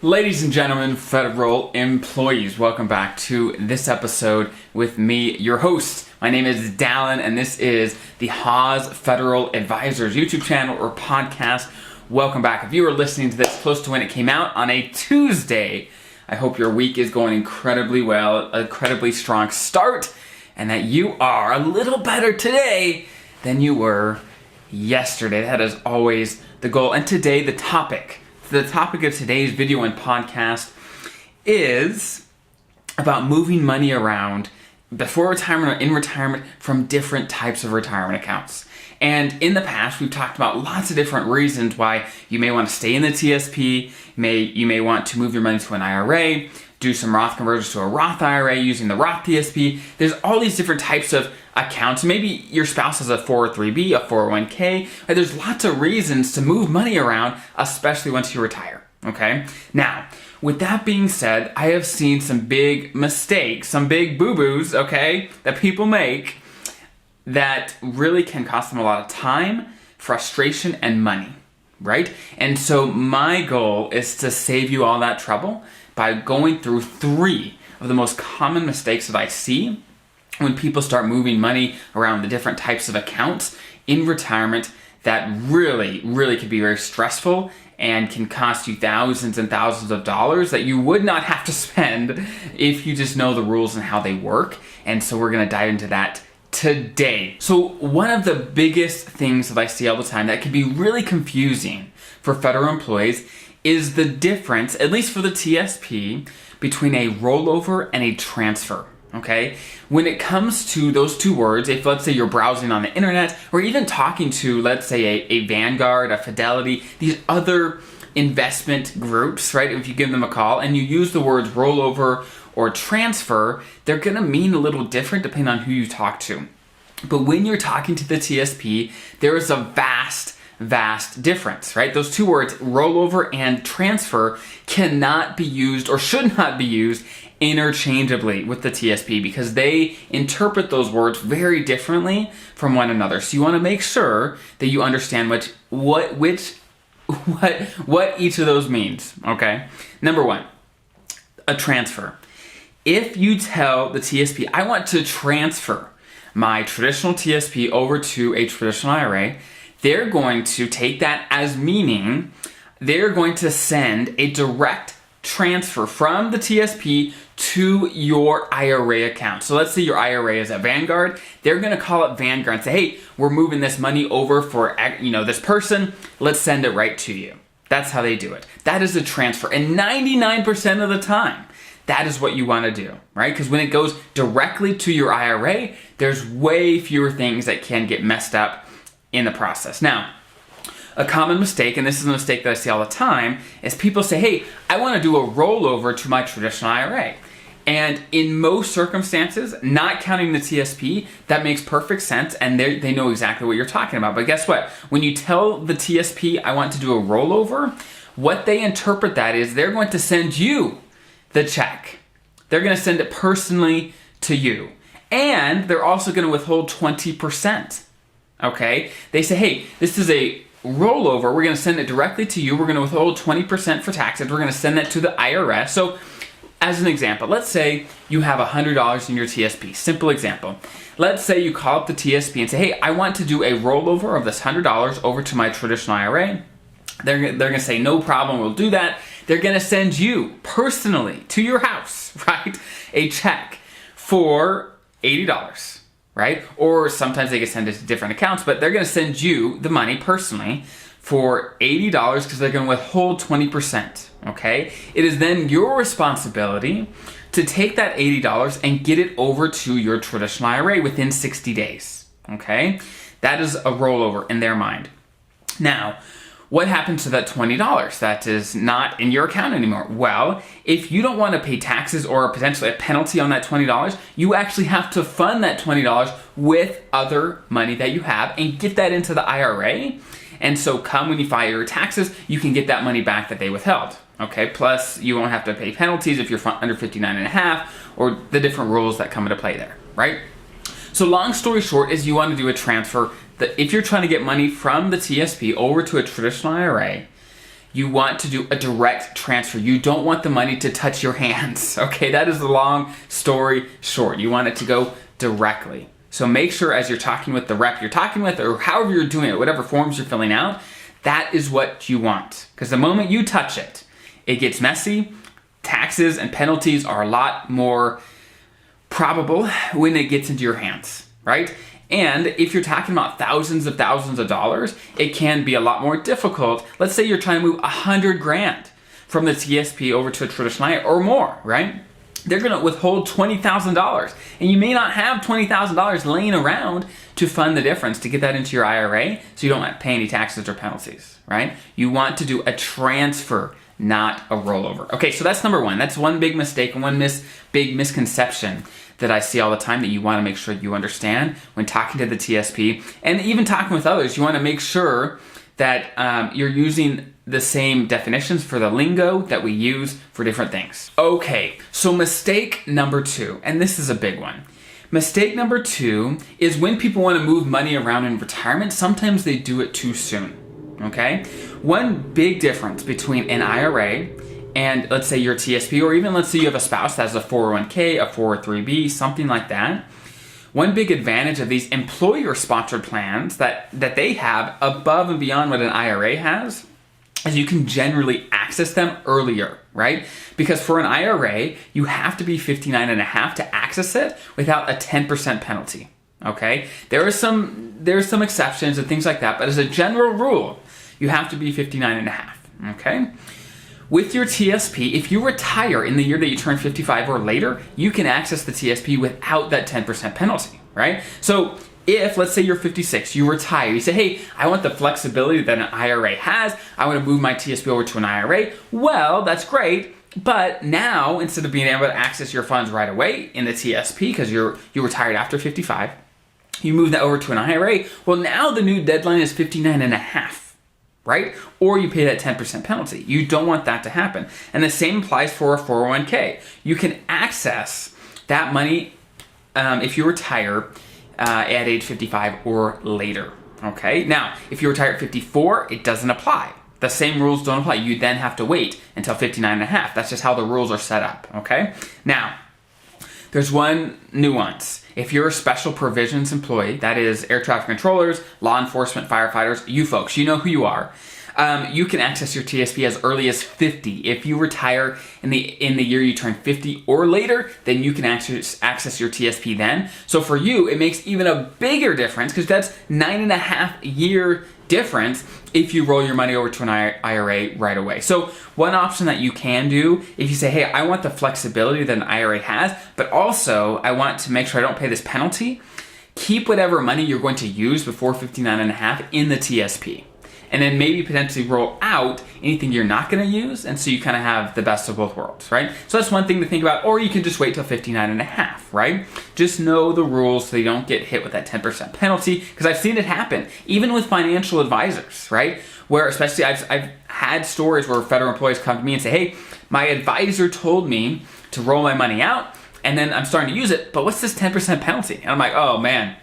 Ladies and gentlemen, federal employees, welcome back to this episode with me, your host. My name is Dallin, and this is the Haas Federal Advisors YouTube channel or podcast. Welcome back. If you are listening to this close to when it came out on a Tuesday, I hope your week is going incredibly well, incredibly strong start, and that you are a little better today than you were yesterday. That is always the goal. And today, the topic of today's video and podcast is about moving money around before retirement or in retirement from different types of retirement accounts. And in the past, we've talked about lots of different reasons why you may want to stay in the TSP, you may want to move your money to an IRA, do some Roth conversions to a Roth IRA using the Roth TSP. There's all these different types of accounts. Maybe your spouse has a 403b, a 401k. There's lots of reasons to move money around, especially once you retire, okay? Now, with that being said, I have seen some big mistakes, some big boo-boos, okay, that people make that really can cost them a lot of time, frustration, and money, right? And so my goal is to save you all that trouble by going through 3 of the most common mistakes that I see when people start moving money around the different types of accounts in retirement that really could be very stressful and can cost you thousands and thousands of dollars that you would not have to spend if you just know the rules and how they work. And so we're gonna dive into that today. So one of the biggest things that I see all the time that can be really confusing for federal employees is the difference, at least for the TSP, between a rollover and a transfer, okay? When it comes to those two words, if let's say you're browsing on the internet or even talking to, let's say, a Vanguard, a Fidelity, these other investment groups, right? If you give them a call and you use the words rollover or transfer, they're gonna mean a little different depending on who you talk to. But when you're talking to the TSP, there is a vast difference, right? Those two words, rollover and transfer, cannot be used or should not be used interchangeably with the TSP because they interpret those words very differently from one another. So you want to make sure that you understand what each of those means, okay? Number 1, a transfer. If you tell the TSP, I want to transfer my traditional TSP over to a traditional IRA, they're going to take that as meaning they're going to send a direct transfer from the TSP to your IRA account. So let's say your IRA is at Vanguard. They're going to call up Vanguard and say, hey, we're moving this money over for this person. Let's send it right to you. That's how they do it. That is a transfer. And 99% of the time, that is what you want to do, right? Because when it goes directly to your IRA, there's way fewer things that can get messed up in the process. Now, a common mistake, and this is a mistake that I see all the time, is people say, hey, I want to do a rollover to my traditional IRA. And in most circumstances, not counting the TSP, that makes perfect sense, and they know exactly what you're talking about. But guess what? When you tell the TSP, I want to do a rollover, what they interpret that is they're going to send you the check. They're going to send it personally to you. And they're also going to withhold 20%. Okay? They say, hey, this is a rollover. We're going to send it directly to you. We're going to withhold 20% for taxes. We're going to send that to the IRS. So, as an example, let's say you have $100 in your TSP. Simple example. Let's say you call up the TSP and say, hey, I want to do a rollover of this $100 over to my traditional IRA. They're going to say, no problem, we'll do that. They're going to send you personally to your house, right, a check for $80. Right? Or sometimes they can send it to different accounts, but they're going to send you the money personally for $80 because they're going to withhold 20%, okay? It is then your responsibility to take that $80 and get it over to your traditional IRA within 60 days, okay? That is a rollover in their mind. Now, what happens to that $20 that is not in your account anymore? Well, if you don't want to pay taxes or potentially a penalty on that $20, you actually have to fund that $20 with other money that you have and get that into the IRA. And so come when you file your taxes, you can get that money back that they withheld. Okay, plus you won't have to pay penalties if you're under 59 and a half or the different rules that come into play there, right? So long story short is you want to do a transfer. That if you're trying to get money from the TSP over to a traditional IRA, you want to do a direct transfer. You don't want the money to touch your hands, okay? That is the long story short. You want it to go directly. So make sure as you're talking with the rep you're talking with, or however you're doing it, whatever forms you're filling out, that is what you want. Because the moment you touch it, it gets messy. Taxes and penalties are a lot more probable when it gets into your hands, right? And if you're talking about thousands of dollars, it can be a lot more difficult. Let's say you're trying to move 100 grand from the TSP over to a traditional IRA or more, right? They're gonna withhold $20,000, and you may not have $20,000 laying around to fund the difference to get that into your IRA, so you don't pay any taxes or penalties, right? You want to do a transfer, not a rollover. Okay, so that's number one. That's one big mistake and one big misconception that I see all the time that you want to make sure you understand when talking to the TSP, and even talking with others. You want to make sure that you're using the same definitions for the lingo that we use for different things. Okay, so mistake number two, and this is a big one. Mistake number two is when people want to move money around in retirement, sometimes they do it too soon, okay? One big difference between an IRA and let's say your TSP, or even let's say you have a spouse that has a 401k, a 403b, something like that. One big advantage of these employer-sponsored plans that they have above and beyond what an IRA has is you can generally access them earlier, right? Because for an IRA, you have to be 59 and a half to access it without a 10% penalty, okay? There are some exceptions and things like that, but as a general rule, you have to be 59 and a half, okay? With your TSP, if you retire in the year that you turn 55 or later, you can access the TSP without that 10% penalty, right? So if, let's say you're 56, you retire, you say, hey, I want the flexibility that an IRA has, I want to move my TSP over to an IRA, well, that's great, but now, instead of being able to access your funds right away in the TSP, because you retired after 55, you move that over to an IRA, well, now the new deadline is 59 and a half. Right? Or you pay that 10% penalty. You don't want that to happen. And the same applies for a 401k. You can access that money if you retire at age 55 or later. Okay? Now, if you retire at 54, it doesn't apply. The same rules don't apply. You then have to wait until 59 and a half. That's just how the rules are set up. Okay? Now, there's one nuance. If you're a special provisions employee, that is air traffic controllers, law enforcement, firefighters, you folks, you know who you are. You can access your TSP as early as 50. If you retire in the year you turn 50 or later, then you can access your TSP then. So for you, it makes even a bigger difference because that's 9.5 year difference if you roll your money over to an IRA right away. So one option that you can do, if you say, hey, I want the flexibility that an IRA has, but also I want to make sure I don't pay this penalty, keep whatever money you're going to use before 59 and a half in the TSP. And then maybe potentially roll out anything you're not going to use, and so you kind of have the best of both worlds, right? So that's one thing to think about, or you can just wait till 59 and a half, right? Just know the rules so you don't get hit with that 10% penalty, because I've seen it happen, even with financial advisors, right? Where especially I've had stories where federal employees come to me and say, hey, my advisor told me to roll my money out, and then I'm starting to use it, but what's this 10% penalty? And I'm like, oh man,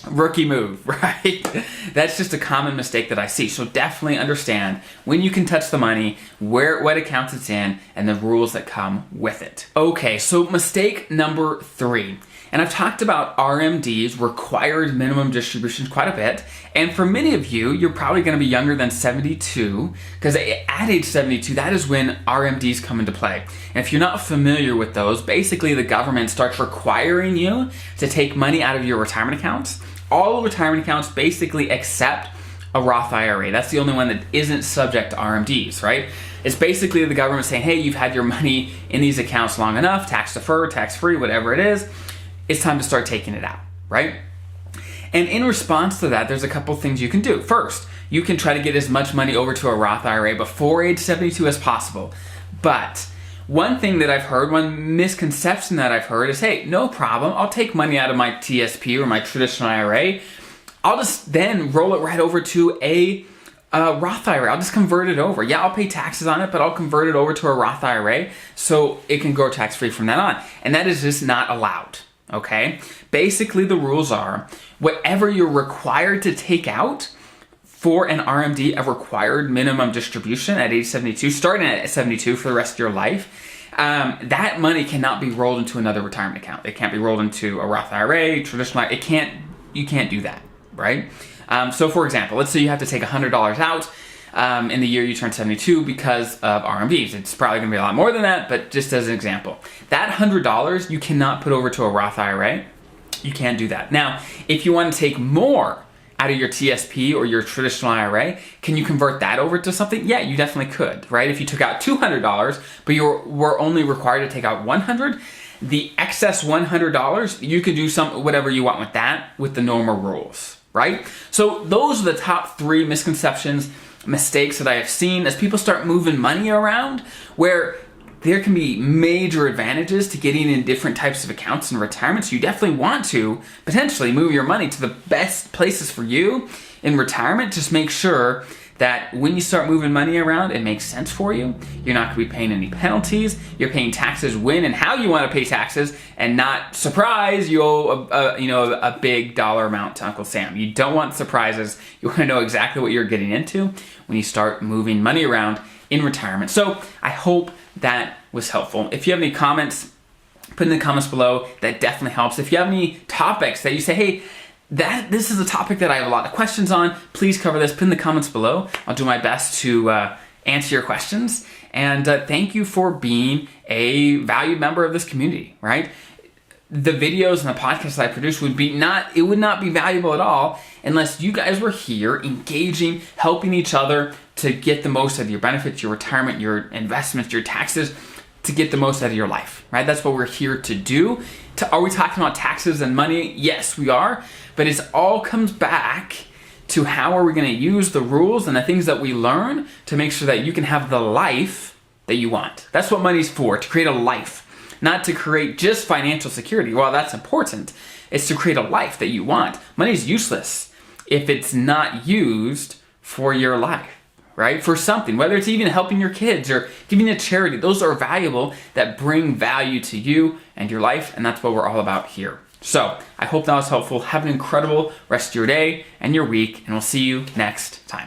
rookie move, right? That's just a common mistake that I see. So definitely understand when you can touch the money, what accounts it's in, and the rules that come with it. Okay, so mistake number 3. And I've talked about RMDs, required minimum distributions, quite a bit. And for many of you, you're probably going to be younger than 72, because at age 72, that is when RMDs come into play. And if you're not familiar with those, basically the government starts requiring you to take money out of your retirement accounts. All retirement accounts basically accept a Roth IRA. That's the only one that isn't subject to RMDs, right? It's basically the government saying, hey, you've had your money in these accounts long enough, tax deferred, tax free, whatever it is. It's time to start taking it out, right? And in response to that, there's a couple things you can do. First, you can try to get as much money over to a Roth IRA before age 72 as possible. But one thing that I've heard, one misconception that I've heard is, hey, no problem, I'll take money out of my TSP or my traditional IRA. I'll just then roll it right over to a Roth IRA. I'll just convert it over. Yeah, I'll pay taxes on it, but I'll convert it over to a Roth IRA so it can go tax-free from then on. And that is just not allowed. Okay? Basically, the rules are whatever you're required to take out for an RMD, a required minimum distribution at age 72, starting at 72 for the rest of your life, that money cannot be rolled into another retirement account. It can't be rolled into a Roth IRA, traditional IRA. You can't do that, right? So for example, let's say you have to take $100 out in the year you turn 72 because of RMDs. It's probably going to be a lot more than that, but just as an example, that $100 you cannot put over to a Roth IRA. You can't do that. Now, if you want to take more out of your TSP or your traditional IRA, can you convert that over to something? Yeah, you definitely could, right? If you took out $200, but you were only required to take out $100, the excess $100, you could do whatever you want with that with the normal rules, right? So those are the top 3 misconceptions, mistakes that I have seen as people start moving money around, where there can be major advantages to getting in different types of accounts in retirement. So you definitely want to potentially move your money to the best places for you in retirement. Just make sure that when you start moving money around, it makes sense for you. You're not going to be paying any penalties. You're paying taxes when and how you want to pay taxes, and not, surprise, you owe a big dollar amount to Uncle Sam. You don't want surprises. You want to know exactly what you're getting into when you start moving money around in retirement. So I hope that was helpful. If you have any comments, put in the comments below. That definitely helps. If you have any topics that you say, hey, this is a topic that I have a lot of questions on, please cover this. Put in the comments below. I'll do my best to answer your questions. And thank you for being a valued member of this community, right? The videos and the podcasts that I produce would not be valuable at all unless you guys were here engaging, helping each other to get the most out of your benefits, your retirement, your investments, your taxes, to get the most out of your life, right? That's what we're here to do. Are we talking about taxes and money? Yes, we are. But it all comes back to how are we going to use the rules and the things that we learn to make sure that you can have the life that you want. That's what money's for, to create a life. Not to create just financial security. Well, that's important. It's to create a life that you want. Money's useless if it's not used for your life, right? For something, whether it's even helping your kids or giving a charity. Those are valuable, that bring value to you and your life, and that's what we're all about here. So I hope that was helpful. Have an incredible rest of your day and your week, and we'll see you next time.